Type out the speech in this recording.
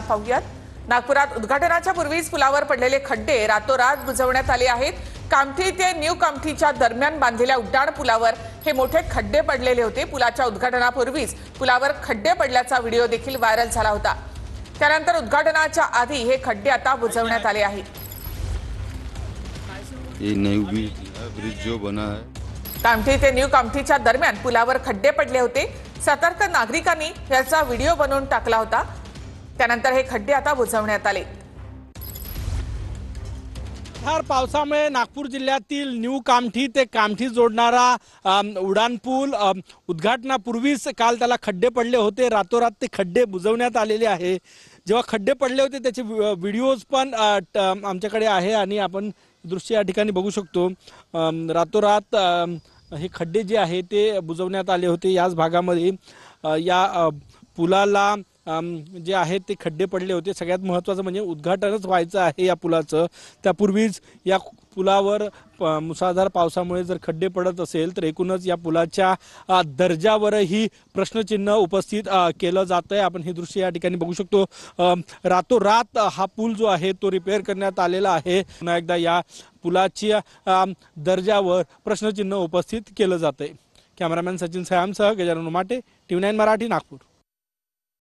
पाहूयात। नागपुरात उद्घाटनाच्या पूर्वीच पुलावर पडलेले खड्डे रातोरात बुजवण्यात आले आहेत। कामठी ते न्यू कामठीच्या दरम्यान बांधलेल्या उड्डाण पुलावर हे मोठे खड्डे पडलेले होते। पुलाच्या उद्घाटनापूर्वीच पुलावर खड्डे पडल्याचा व्हिडिओ देखील व्हायरल झाला होता। त्यानंतर उद्घाटनाच्या आधी हे खड्डे आता बुजवण्यात आले आहेत। ये न्यू ब्रिज जो बना है, कामठी ते न्यू कामठीच्या दरम्यान पुलावर खड्डे पडले होते। सतर्क नागरिकांनी याचा व्हिडिओ बनवून टाकला होता। त्यानंतर हे खड्डे आता बुजवण्यात आले। फार पावसामुळे नागपूर जिल्ह्यातील न्यू कामठी ते कामठी जोडणारा उड्डाण पूल उद्घाटनापूर्वीच काल त्याला खड्डे पडले होते। रातोरात ते खड्डे बुजवण्यात आलेले आहे। जेव्हा खड्डे पडले होते त्याचे व्हिडिओज पण आमच्याकडे आहे आणि आपण दृश्य या ठिकाणी बघू शकतो। रातोरात हे खड्डे जे आहे ते बुजवण्यात आले होते। याच भागामध्ये या पुलाला जे आहे ते खड्डे पडले होते। सगळ्यात महत्त्वाचं म्हणजे उद्घाटनच व्हायचं आहे या पुलाचं। त्यापूर्वीच या पुलावर मुसळधार पावसामुळे जर खड्डे पडत असेल तर एकूणच या पुलाच्या दर्जावरही प्रश्नचिन्ह उपस्थित केलं जात आहे। आपण हे दृश्य या ठिकाणी बघू शकतो। रातोरात हा पूल जो आहे तो रिपेअर करण्यात आलेला आहे। पुन्हा एकदा या पुलाच्या दर्जावर प्रश्नचिन्ह उपस्थित केलं जात आहे। कॅमेरामॅन सचिन सयामसह गजानन उमाटे, TV9 मराठी, नागपूर।